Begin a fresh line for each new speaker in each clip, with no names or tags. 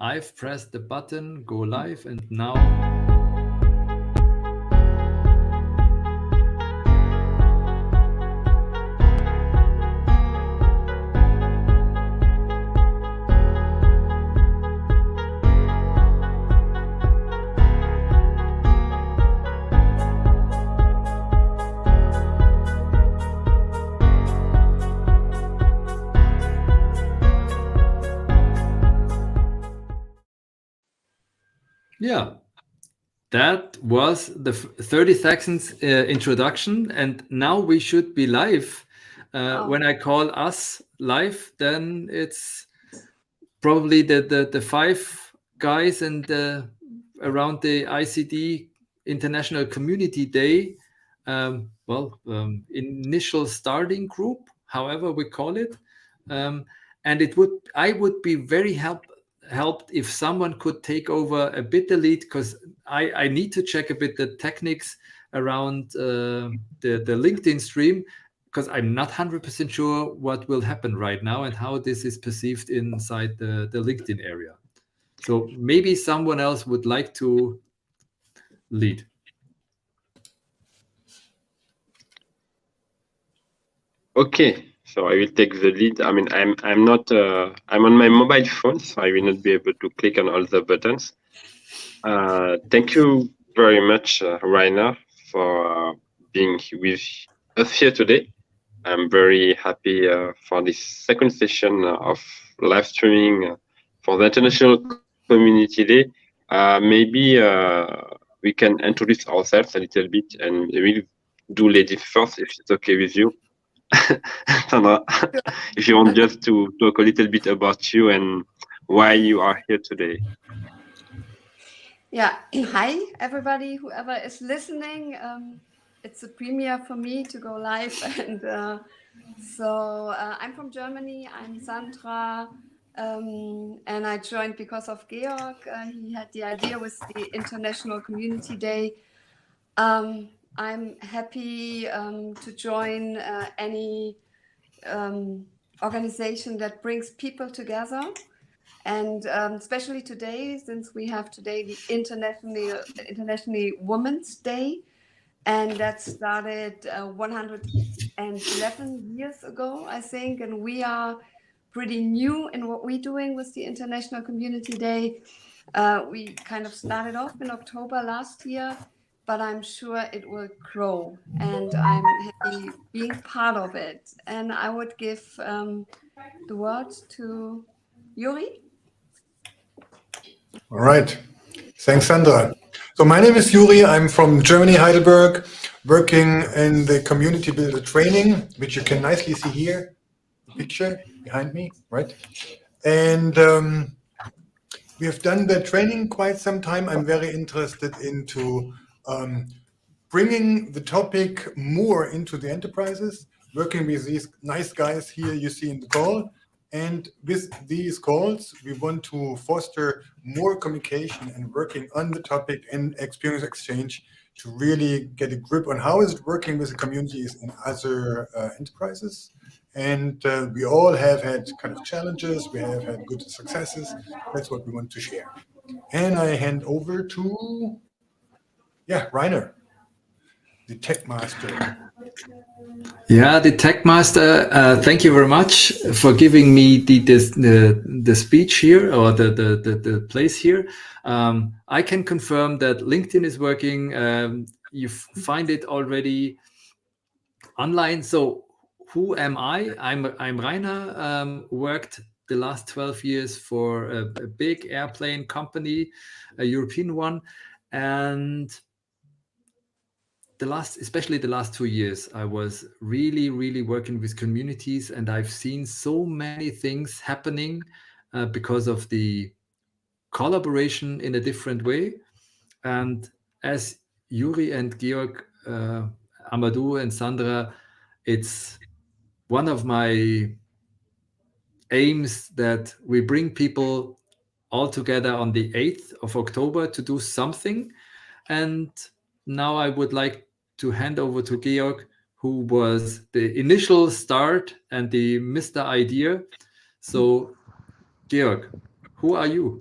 I've pressed the button, go live, and now... Yeah, that was the 30 seconds introduction, and now we should be live. When I call us live, then it's probably the five guys and around the ICD International Community Day, initial starting group, however we call it, and I would be very helped if someone could take over a bit the lead, because I need to check a bit the techniques around the LinkedIn stream, because I'm not 100% sure what will happen right now and how this is perceived inside the LinkedIn area. So maybe someone else would like to lead.
Okay, so I will take the lead. I mean, I'm not I'm on my mobile phone, so I will not be able to click on all the buttons. Thank you very much, Rainer, for being with us here today. I'm very happy for this second session of live streaming for the International Community Day. Maybe we can introduce ourselves a little bit, and we'll do ladies first, if it's okay with you. Sandra, if you want just to talk a little bit about you and why you are here today.
Yeah, hi everybody, whoever is listening. It's a premiere for me to go live, and so I'm from Germany. I'm Sandra, and I joined because of Georg. He had the idea with the International Community Day. I'm happy to join any organization that brings people together. And especially today, since we have today the Internationally Women's Day, and that started 111 years ago, I think, and we are pretty new in what we're doing with the International Community Day. We kind of started off in October last year, but I'm sure it will grow, and I'm happy being part of it. And I would give the word to Yuri.
All right. Thanks, Sandra. So my name is Yuri. I'm from Germany, Heidelberg, working in the community builder training, which you can nicely see here, the picture behind me, right? And we have done the training quite some time. I'm very interested into bringing the topic more into the enterprises, working with these nice guys here you see in the call. And with these calls, we want to foster more communication and working on the topic and experience exchange to really get a grip on how is it working with the communities in other enterprises. And we all have had kind of challenges. We have had good successes. That's what we want to share. And I hand over to, Rainer, the tech master.
Yeah, the tech master. Thank you very much for giving me the speech here, or the place here. I can confirm that LinkedIn is working. You find it already online. So who am I? I'm Rainer. Worked the last 12 years for a big airplane company, a European one, and especially the last 2 years, I was really working with communities, and I've seen so many things happening because of the collaboration in a different way. And as Yuri and Georg, Amadou and Sandra, it's one of my aims that we bring people all together on the 8th of October to do something. And now I would like to hand over to Georg, who was the initial start and the Mr. Idea. So, Georg, who are you?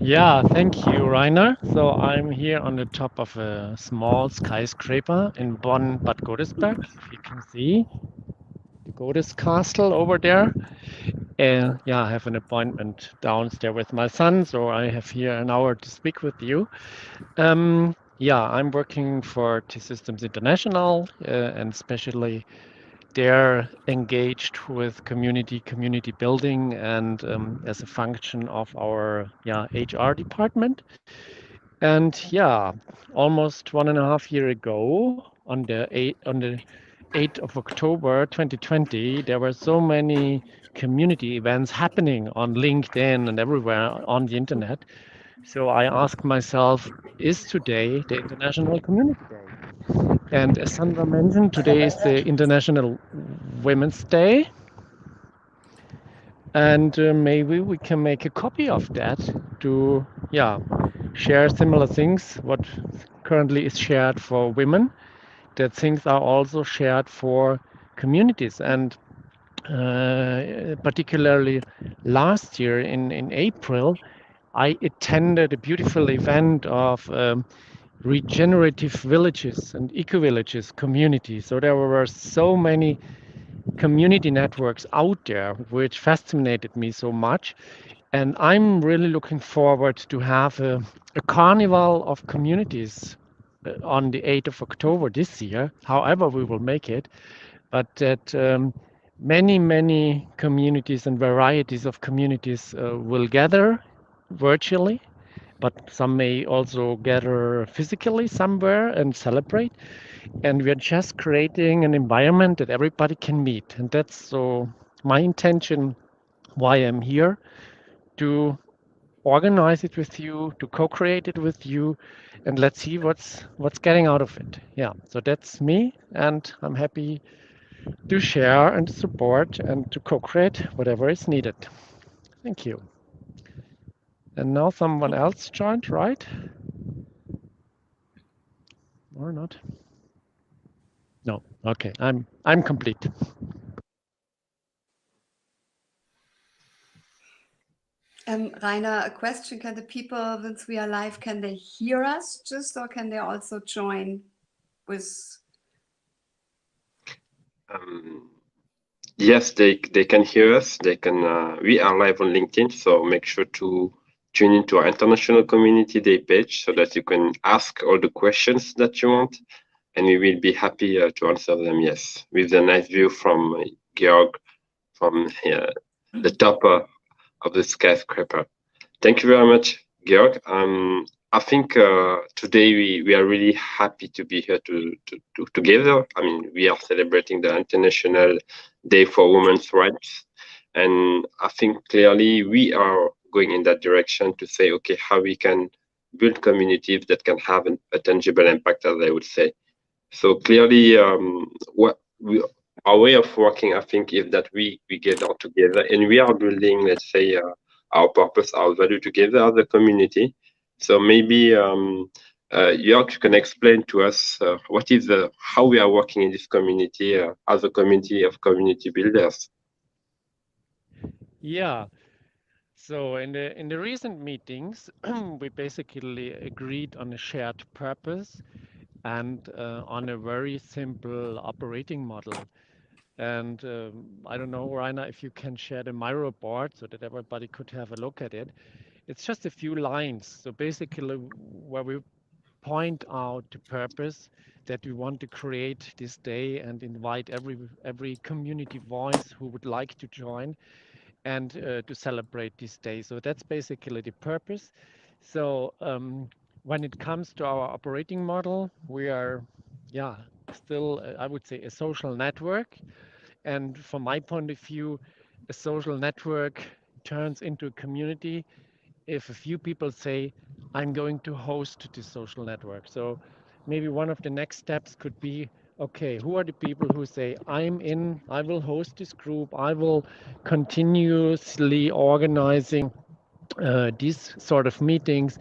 Yeah, thank you, Rainer. So I'm here on the top of a small skyscraper in Bonn, Bad Godesberg. If you can see the Godes Castle over there. And yeah, I have an appointment downstairs with my son, so I have here an hour to speak with you. Yeah, I'm working for T-Systems International, and especially they're engaged with community building, and as a function of our HR department. And yeah, almost 1.5 years ago, on the 8th of October 2020, there were so many community events happening on LinkedIn and everywhere on the internet. So I asked myself, is today the International Community Day? And as Sandra mentioned, today is the International Women's Day. And maybe we can make a copy of that to, share similar things, what currently is shared for women, that things are also shared for communities. And particularly last year in April, I attended a beautiful event of regenerative villages and eco-villages communities. So there were so many community networks out there, which fascinated me so much. And I'm really looking forward to have a carnival of communities on the 8th of October this year, however we will make it, but that many communities and varieties of communities will gather virtually, but some may also gather physically somewhere and celebrate. And we're just creating an environment that everybody can meet. And that's so my intention why I'm here, to organize it with you, to co-create it with you, and let's see what's getting out of it. Yeah, so that's me, and I'm happy to share and support and to co-create whatever is needed. Thank you. And now someone else joined, right? Or not? No. Okay, I'm complete.
Rainer, a question: can the people, since we are live, can they hear us just, or can they also join with?
Yes, they can hear us. They can. We are live on LinkedIn, so make sure to tune into our International Community Day page so that you can ask all the questions that you want, and we will be happy to answer them. Yes, with a nice view from Georg from the top of the skyscraper. Thank you very much, Georg. I think today we are really happy to be here together. I mean, we are celebrating the International Day for Women's Rights, and I think clearly we are going in that direction to say, okay, how we can build communities that can have a tangible impact, as I would say. So clearly, our way of working, I think, is that we get all together and we are building, let's say, our purpose, our value together as a community. So maybe Jörg, you can explain to us what is how we are working in this community as a community of community builders.
Yeah. So in the recent meetings, we basically agreed on a shared purpose and on a very simple operating model. And I don't know, Rainer, if you can share the Miro board so that everybody could have a look at it. It's just a few lines. So basically, where we point out the purpose that we want to create this day and invite every community voice who would like to join and to celebrate this day. So that's basically the purpose. So when it comes to our operating model, we are, still, I would say, a social network. And from my point of view, a social network turns into a community if a few people say, I'm going to host this social network. So maybe one of the next steps could be, okay, who are the people who say, I will host this group, I will continuously organizing these sort of meetings,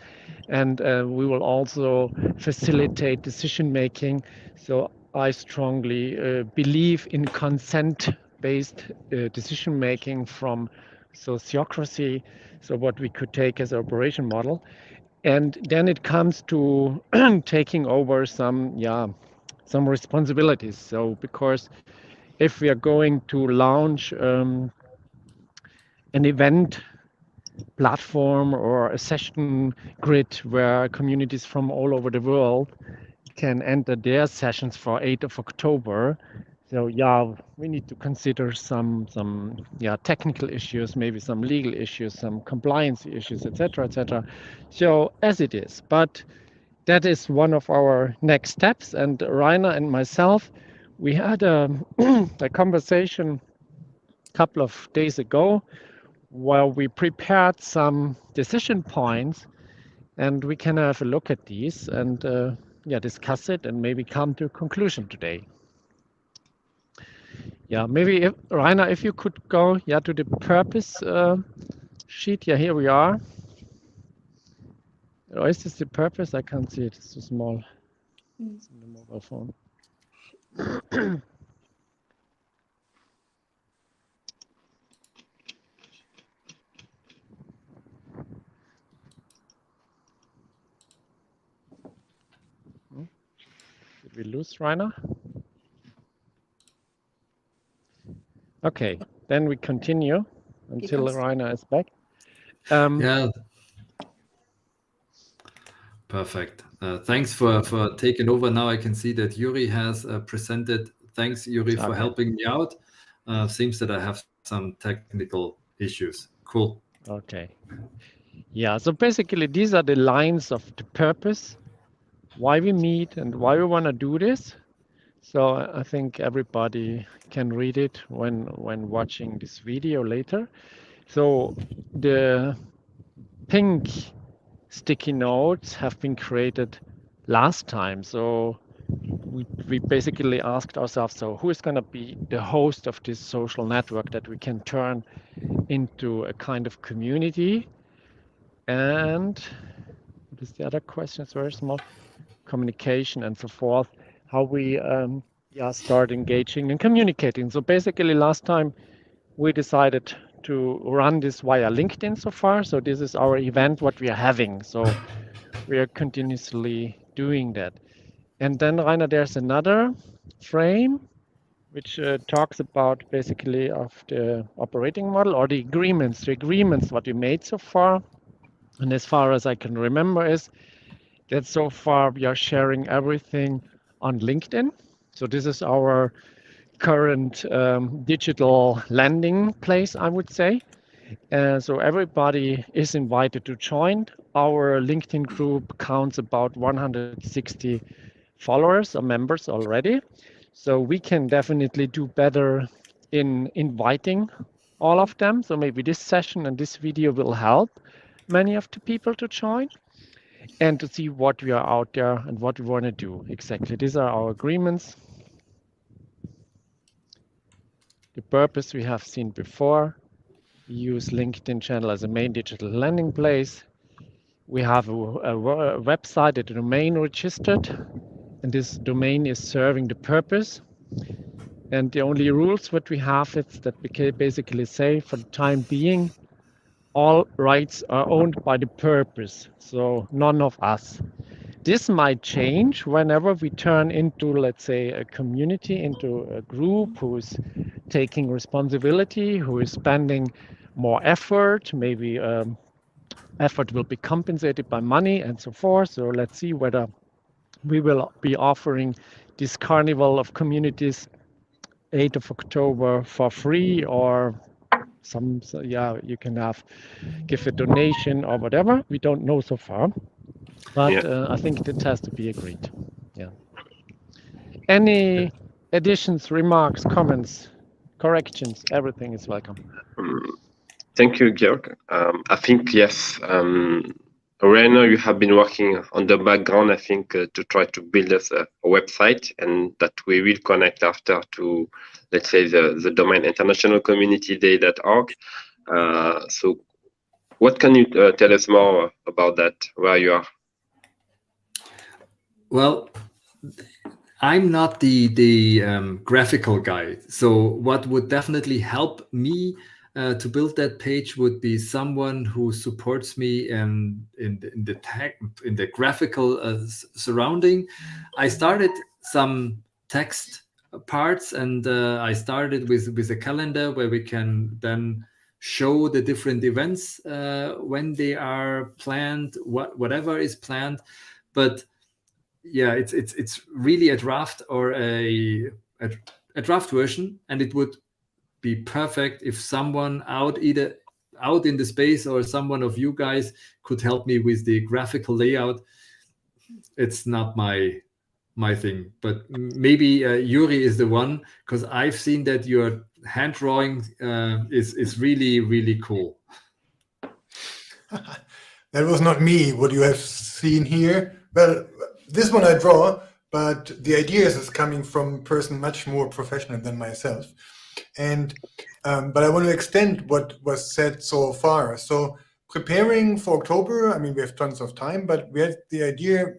and we will also facilitate decision making. So I strongly believe in consent-based decision making from sociocracy, so what we could take as an operation model. And then it comes to taking over some responsibilities. So because if we are going to launch an event platform or a session grid where communities from all over the world can enter their sessions for 8th of October. So we need to consider some technical issues, maybe some legal issues, some compliance issues, etc., etc. So as it is, but that is one of our next steps. And Rainer and myself, we had a conversation a couple of days ago where we prepared some decision points, and we can have a look at these and discuss it and maybe come to a conclusion today. Maybe if, Rainer, if you could go to the purpose sheet. Here we are. Or is this the purpose? I can't see it. It's too small. It's in the mobile phone. Did we lose Rainer? Okay, then we continue until Rainer is back.
Perfect. Thanks for taking over. Now I can see that Yuri has presented. Thanks, Yuri, for helping me out. Seems that I have some technical issues. Cool.
Okay. So basically these are the lines of the purpose, why we meet and why we want to do this. So I think everybody can read it when watching this video later. So the pink sticky notes have been created last time. So we basically asked ourselves, so who is going to be the host of this social network that we can turn into a kind of community? And what is the other question? It's very small. Communication and so forth. How we start engaging and communicating. So basically last time we decided to run this via LinkedIn so far. So this is our event, what we are having. So we are continuously doing that. And then, Rainer, there's another frame which talks about basically of the operating model or the agreements what we made so far. And as far as I can remember is that so far we are sharing everything on LinkedIn. So this is our current digital landing place, I would say. So everybody is invited to join. Our LinkedIn group counts about 160 followers or members already. So we can definitely do better in inviting all of them. So maybe this session and this video will help many of the people to join and to see what we are out there and what we want to do. Exactly. These are our agreements. The purpose we have seen before. We use LinkedIn channel as a main digital landing place. We have a website, a domain registered, and this domain is serving the purpose. And the only rules what we have is that we can basically say for the time being, all rights are owned by the purpose, so none of us. This might change whenever we turn into, let's say, a community, into a group who's taking responsibility, who is spending more effort, maybe effort will be compensated by money and so forth. So let's see whether we will be offering this carnival of communities 8th of October for free, or you can give a donation or whatever. We don't know so far, but I think it has to be agreed. Any additions, remarks, comments, corrections? Everything is welcome.
Thank you, Georg. I think, yes, Rainer, you have been working on the background, I think, to try to build us a website, and that we will connect after to, let's say, the domain internationalcommunityday.org. So what can you tell us more about that, where you are?
Well, I'm not the graphical guy. So what would definitely help me to build that page would be someone who supports me in the graphical surrounding. I started some text parts, and I started with a calendar where we can then show the different events when they are planned, whatever is planned. But yeah, it's really a draft or a draft version, and it would be perfect if someone either out in the space or someone of you guys could help me with the graphical layout. It's not my thing, but maybe Yuri is the one, because I've seen that your hand drawing is really, really cool.
That was not me, what you have seen here. Well, this one I draw, but the ideas is coming from a person much more professional than myself. And but I want to extend what was said so far. So preparing for October, I mean, we have tons of time, but we had the idea,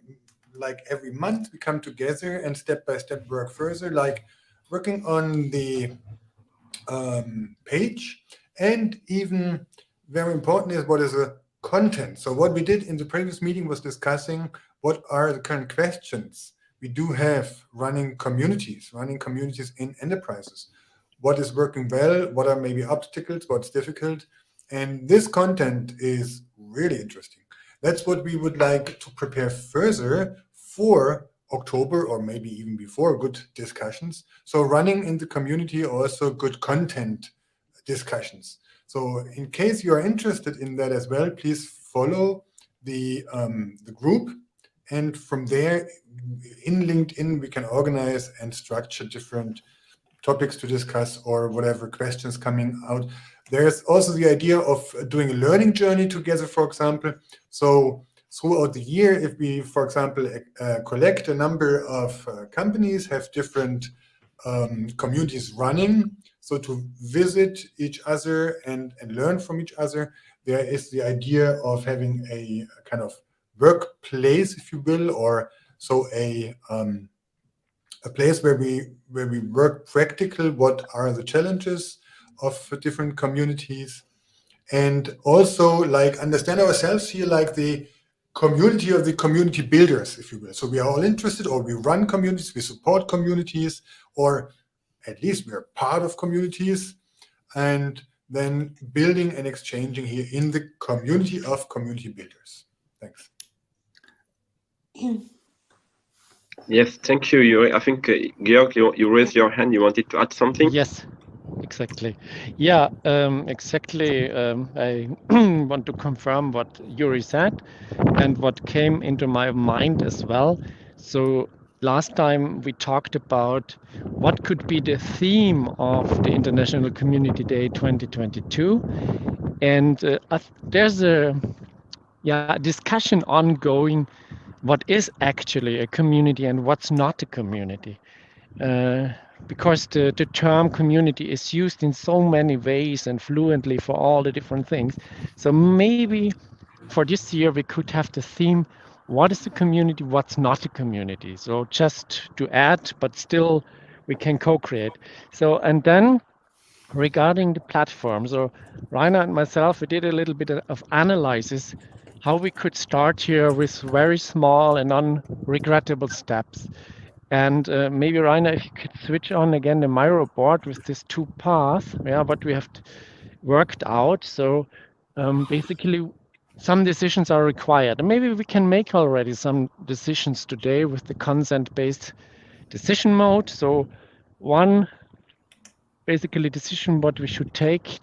like every month we come together and step by step work further, like working on the page, and even very important is what is the content. So what we did in the previous meeting was discussing what are the current questions we do have running communities in enterprises. What is working well? What are maybe obstacles? What's difficult? And this content is really interesting. That's what we would like to prepare further for October, or maybe even before, good discussions. So running in the community also good content discussions. So in case you are interested in that as well, please follow the group. And from there, in LinkedIn, we can organize and structure different topics to discuss or whatever questions coming out. There's also the idea of doing a learning journey together, for example. So throughout the year, if we, for example, collect a number of companies, have different communities running, so to visit each other and learn from each other, there is the idea of having a kind of workplace, if you will, or so a place where we work practical. What are the challenges of different communities, and also like understand ourselves here, like the community of the community builders, if you will. So we are all interested, or we run communities, we support communities, or at least we are part of communities, and then building and exchanging here in the community of community builders. Thanks.
Yes, thank you, Yuri. I think, Georg, you raised your hand. You wanted to add something?
Yes, exactly. Yeah, exactly. I want to confirm what Yuri said and what came into my mind as well. So last time we talked about what could be the theme of the International Community Day 2022. And there's a discussion ongoing what is actually a community and what's not a community. Because the term community is used in so many ways and fluently for all the different things. So maybe for this year we could have the theme, what is a community, what's not a community? So just to add, but still we can co-create. So, and then regarding the platforms, so Rainer and myself, we did a little bit of analysis how we could start here with very small and unregrettable steps. And maybe Rainer, if you could switch on again the Miro board with this 2 paths, what we have worked out. So basically some decisions are required. And maybe we can make already some decisions today with the consent-based decision mode. So one basically decision what we should take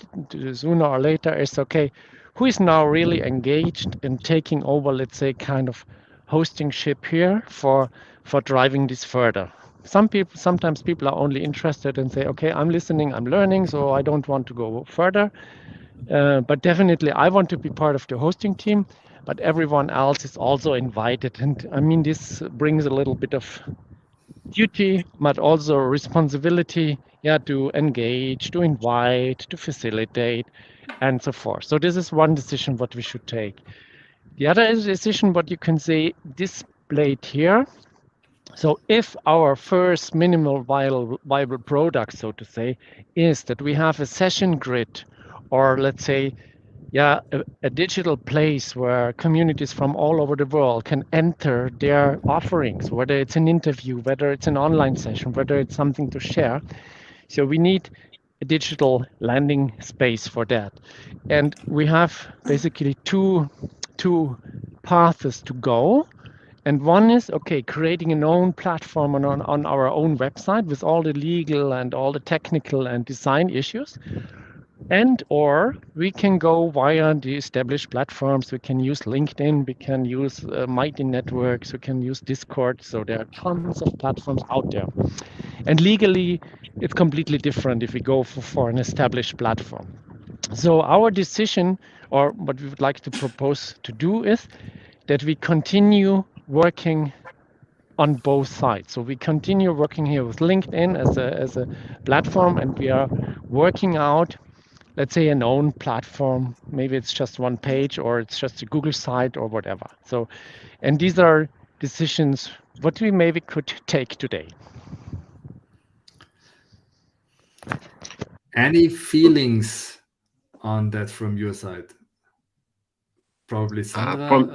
sooner or later is, okay, who is now really engaged in taking over, let's say, kind of hosting ship here for driving this further. Sometimes people are only interested and say, okay, I'm listening, I'm learning, so I don't want to go further. But definitely I want to be part of the hosting team, but everyone else is also invited. And I mean, this brings a little bit of duty, but also responsibility, to engage, to invite, to facilitate, and so forth. So this is one decision what we should take. The other is decision what you can say displayed here. So if our first minimal viable product, so to say, is that we have a session grid or let's say, yeah, a digital place where communities from all over the world can enter their offerings, whether it's an interview, whether it's an online session, whether it's something to share. So we need a digital landing space for that. And we have basically two paths to go. And one is, okay, creating an own platform on our own website with all the legal and all the technical and design issues. And or we can go via the established platforms. We can use LinkedIn, we can use Mighty Networks, we can use Discord. So there are tons of platforms out there. And legally, it's completely different if we go for an established platform. So our decision, or what we would like to propose to do, is that we continue working on both sides. So we continue working here with LinkedIn as a platform, and we are working out, let's say, an own platform. Maybe it's just one page, or it's just a Google site, or whatever. So, and these are decisions what we maybe could take today.
Any feelings on that from your side? Probably Sandra.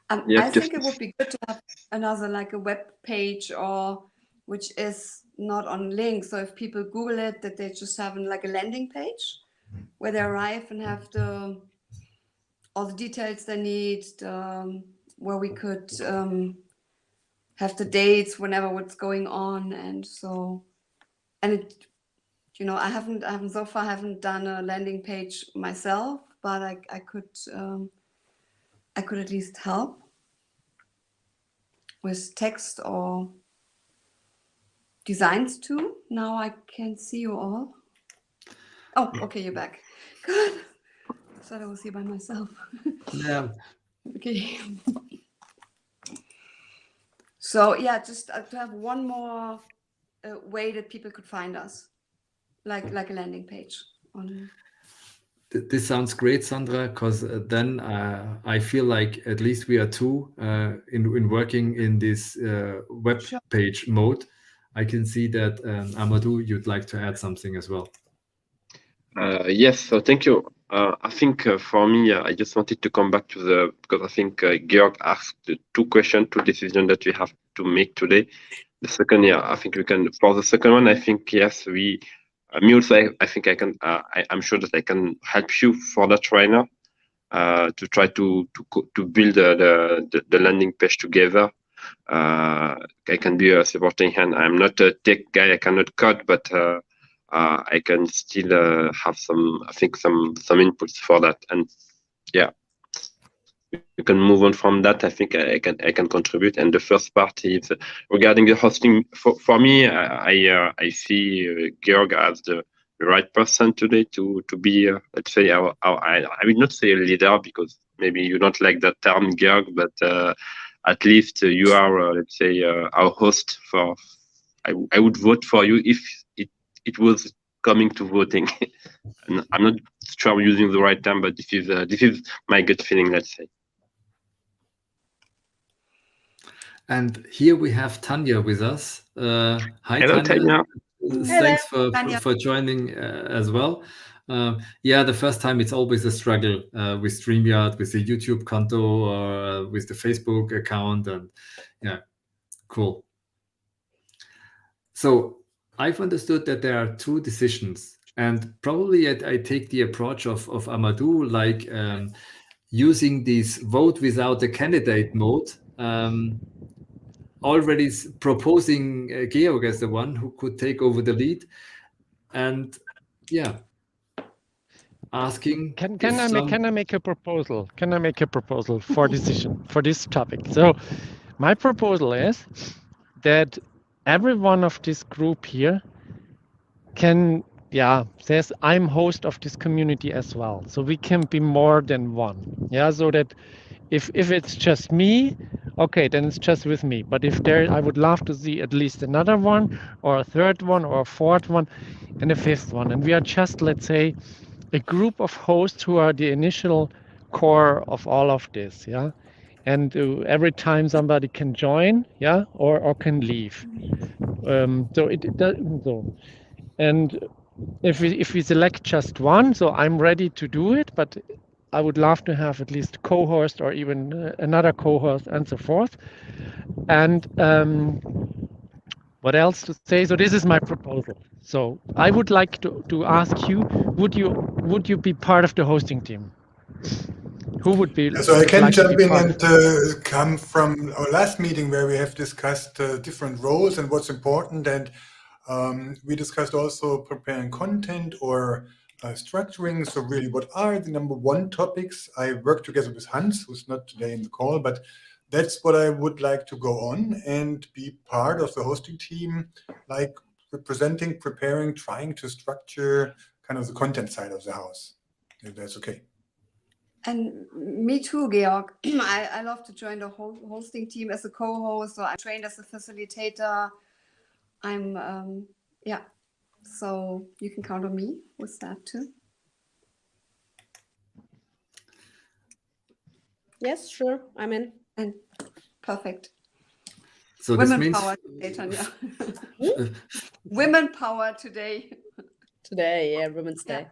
I think it would be good to have another, like a web page, or which is not on links. So if people Google it, that they just have like a landing page where they arrive and have all the details they need, where we could have the dates whenever what's going on, and it, I haven't so far done a landing page myself, but I could at least help with text or designs too. Now I can see you all. Oh, okay, you're back. Good. I thought I was here by myself.
Yeah.
Okay. So yeah, just to have one more way that people could find us, like a landing page on.
This sounds great, Sandra, because then I feel like at least we are two in working in this web page mode. I can see that Amadou, you'd like to add something as well.
Yes, so thank you. I think for me, I just wanted to come back to because I think Georg asked two decisions that we have to make today. The second, I think we can, for the second one, I think, yes, me also, I think I can, I'm sure that I can help you for that right now, to try to build the landing page together. I can be a supporting hand. I'm not a tech guy, I cannot code, but I can still have some inputs for that, and yeah, we can move on from that. I think I can contribute. And the first part is regarding the hosting. For me, I see Georg as the right person today to be, let's say, I will not say a leader, because maybe you don't like that term, Georg, but at least you are, let's say, our host for. I would vote for you if it was coming to voting. And I'm not sure I'm using the right term, but this is my gut feeling, let's say.
And here we have Tanya with us. Hi,
hello,
Tanya. Thanks
Tanya.
for joining as well. Yeah, the first time it's always a struggle with StreamYard, with the YouTube konto, or with the Facebook account, and yeah, cool. So I've understood that there are two decisions, and probably I take the approach of Amadou, like using this vote without a candidate mode, already proposing Georg as the one who could take over the lead, and yeah, asking.
Can I make a proposal? Can I make a proposal for decision for this topic? So my proposal is that every one of this group here can, says I'm host of this community as well. So we can be more than one. Yeah, so that if it's just me, okay, then it's just with me. But if I would love to see at least another one, or a third one, or a fourth one, and a fifth one. And we are just, let's say, a group of hosts who are the initial core of all of this, yeah. And every time somebody can join, yeah, or can leave. So it does so. And if we select just one, so I'm ready to do it, but I would love to have at least a co-host or even another co-host and so forth. And what else to say? So this is my proposal. So I would like to ask you, would you be part of the hosting team? Who would be?
So I can
like
jump in
part
and come from our last meeting where we have discussed different roles and what's important. And we discussed also preparing content or structuring. So really, what are the number one topics? I work together with Hans, who's not today in the call, but that's what I would like to go on and be part of the hosting team, like representing, preparing, trying to structure kind of the content side of the house, if that's okay.
And me too, Georg. I love to join the hosting team as a co-host, or I'm trained as a facilitator. I'm, yeah, so you can count on me with that too.
Yes, sure, I'm in.
And perfect.
So
Women
this means
power today, Tanya. Women power today.
Today, yeah, Women's Day.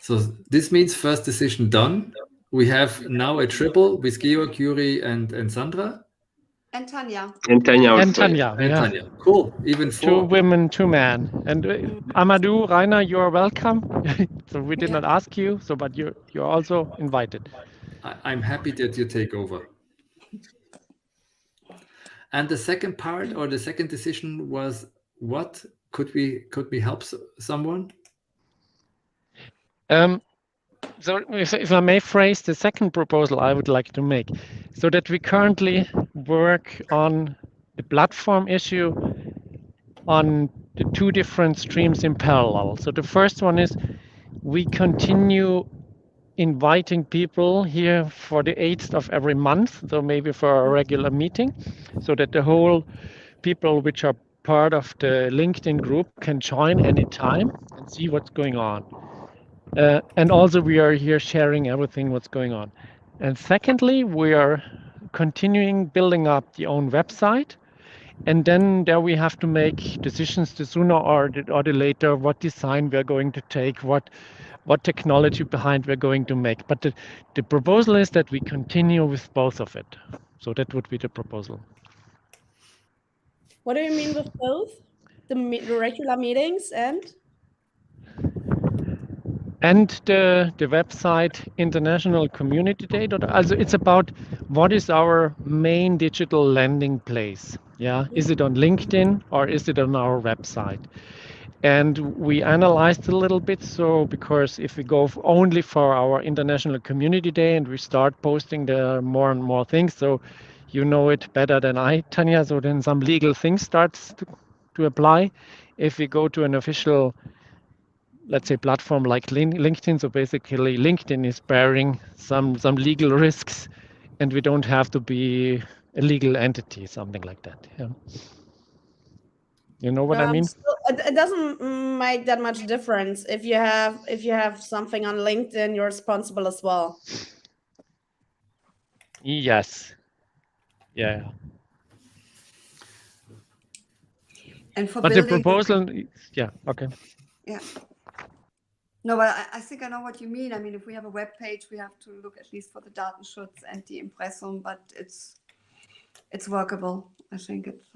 so this means first decision done. We have now a triple with Georg, Yuri, and Sandra.
And Tanya.
And Tanya also.
and Tanya.
And
Yeah.
Tanya. Cool. Even 4.
2 women, 2 men. And Amadou, Rainer, you are welcome. So we did not ask you, so but you're also invited.
I'm happy that you take over. And the second part or the second decision was what? Could we help someone?
So if I may phrase the second proposal I would like to make, so that we currently work on the platform issue on the 2 different streams in parallel. So the first one is we continue inviting people here for the 8th of every month, so maybe for a regular meeting, so that the whole people which are part of the LinkedIn group can join anytime and see what's going on. And also we are here sharing everything what's going on. And secondly, we are continuing building up the own website. And then there we have to make decisions to sooner or the later what design we're going to take, what technology behind we're going to make. But the proposal is that we continue with both of it. So that would be the proposal.
What do you mean with both? The regular meetings and?
And the website International Community Day. Also it's about what is our main digital landing place. Yeah, is it on LinkedIn or is it on our website? And we analyzed a little bit. So because if we go only for our International Community Day and we start posting there more and more things, so you know it better than I, Tanya. So then some legal things starts to apply. If we go to an official, let's say, platform like LinkedIn, so basically LinkedIn is bearing some legal risks, and we don't have to be a legal entity, something like that. Yeah. You know what I mean?
So it doesn't make that much difference if you have something on LinkedIn, you're responsible as well.
Yes. Yeah.
And for
But the
building
proposal, yeah, okay.
Yeah. No, but I think I know what you mean. I mean, if we have a web page, we have to look at least for the Datenschutz and the Impressum, but it's workable. I think it's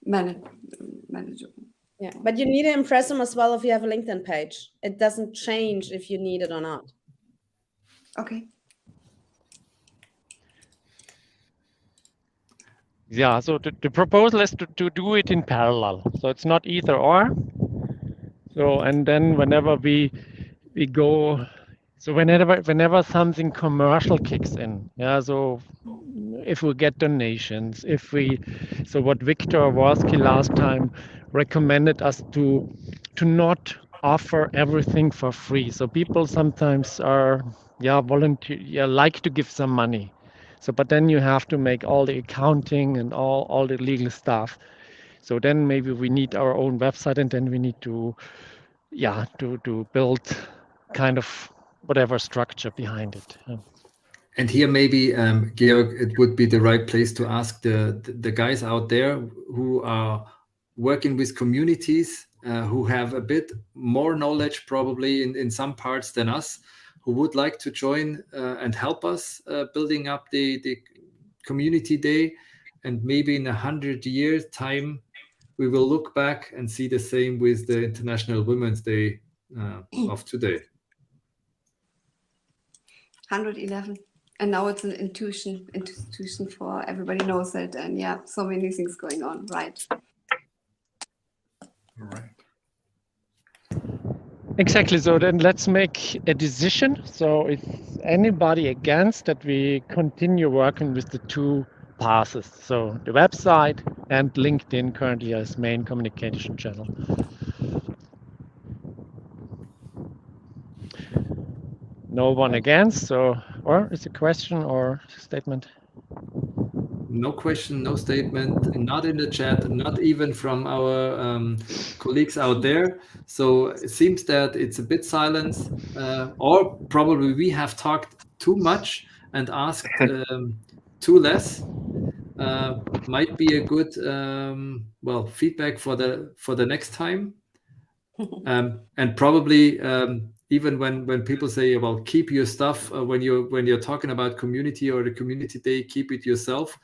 manageable.
Yeah, but you need an Impressum as well if you have a LinkedIn page. It doesn't change if you need it or not.
Okay.
Yeah, so the proposal is to do it in parallel. So it's not either or. So, and then whenever we go, so whenever something commercial kicks in, yeah, so if we get donations, so what Victor Warsky last time recommended us to not offer everything for free. So people sometimes are, volunteer, like to give some money. So, but then you have to make all the accounting and all the legal stuff. So then maybe we need our own website, and then we need to build kind of whatever structure behind it. Yeah.
And here maybe, Georg, it would be the right place to ask the guys out there who are working with communities who have a bit more knowledge probably in some parts than us, who would like to join and help us building up the community day. And maybe in 100 years time, we will look back and see the same with the International Women's Day of today.
111. And now it's an institution for everybody knows it. And yeah, so many things going on, right?
Right.
Exactly. So then let's make a decision. So is anybody against that we continue working with the two paths? So the website and LinkedIn currently as main communication channel. No one against. So, or is a question or statement?
No question, no statement, not in the chat, not even from our colleagues out there. So it seems that it's a bit silence, or probably we have talked too much and asked too less. Might be a good feedback for the next time. And probably even when people say, well, keep your stuff when you're talking about community or the community day, keep it yourself.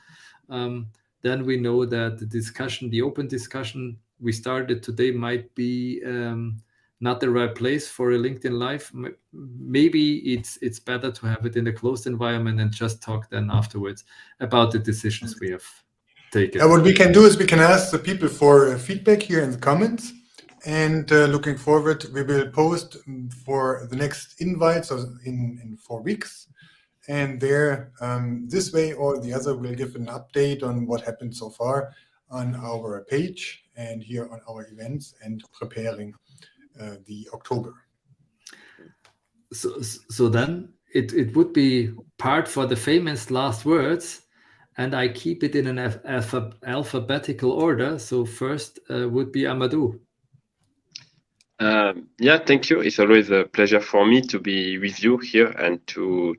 Then we know that the open discussion we started today might be not the right place for a LinkedIn Live. Maybe it's better to have it in a closed environment and just talk then afterwards about the decisions we have taken.
What we can do is we can ask the people for feedback here in the comments. And looking forward, we will post for the next invite, so in 4 weeks. And there, this way or the other, we'll give an update on what happened so far on our page and here on our events and preparing the October.
So then it would be part for the famous last words, and I keep it in an alphabetical order. So first would be Amadou.
Thank you. It's always a pleasure for me to be with you here and to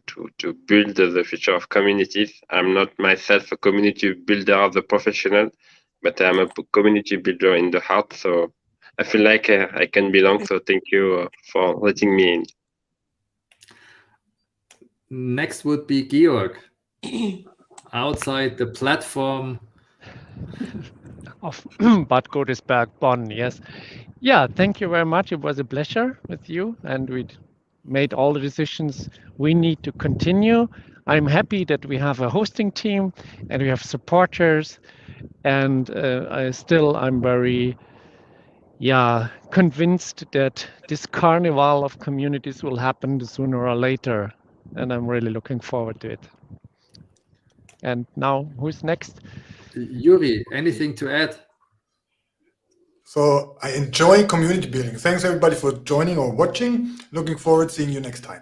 build the future of communities. I'm not myself a community builder as a professional, but I'm a community builder in the heart. So I feel like I can belong. So thank you for letting me in.
Next would be Georg. Outside the platform
of Bad Godesberg, Bonn, yes. Yeah, thank you very much. It was a pleasure with you, and we made all the decisions we need to continue. I'm happy that we have a hosting team and we have supporters, and I'm very convinced that this carnival of communities will happen sooner or later, and I'm really looking forward to it. And now, who's next?
Yuri, anything to add?
So I enjoy community building. Thanks everybody for joining or watching. Looking forward to seeing you next time.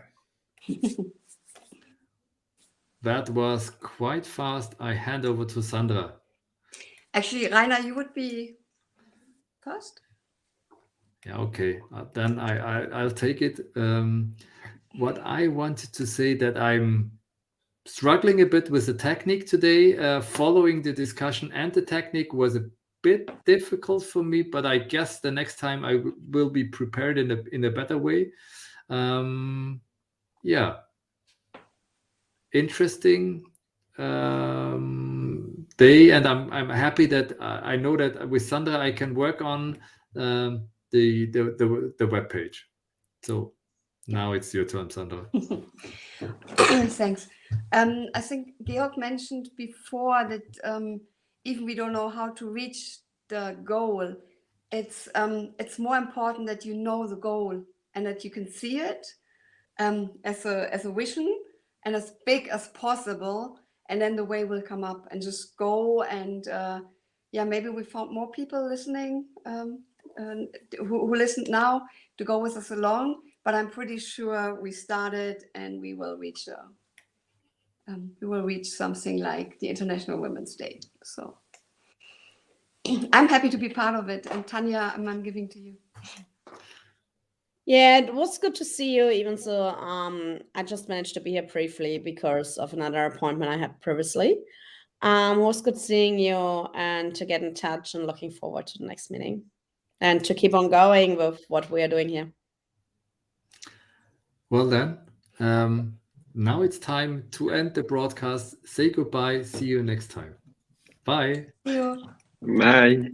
That was quite fast. I hand over to Sandra.
Actually, Rainer, you would be first.
Yeah, okay. Then I'll take it. What I wanted to say that I'm struggling a bit with the technique today. Following the discussion and the technique was a bit difficult for me, but I guess the next time I will be prepared in a better way. Interesting day, and I'm happy that I know that with Sandra I can work on the web page. So now it's your turn, Sandra.
Thanks. I think Georg mentioned before that even we don't know how to reach the goal, it's more important that you know the goal and that you can see it as a vision and as big as possible, and then the way will come up, and just go. And maybe we found more people listening who listened now to go with us along, but I'm pretty sure we started and we will reach something like the International Women's Day. So I'm happy to be part of it. And Tanya, I'm giving to you.
Yeah, it was good to see you, even so I just managed to be here briefly because of another appointment I had previously. Was good seeing you and to get in touch, and looking forward to the next meeting and to keep on going with what we are doing here.
Well then, now it's time to end the broadcast. Say goodbye. See you next time. Bye.
See you.
Bye.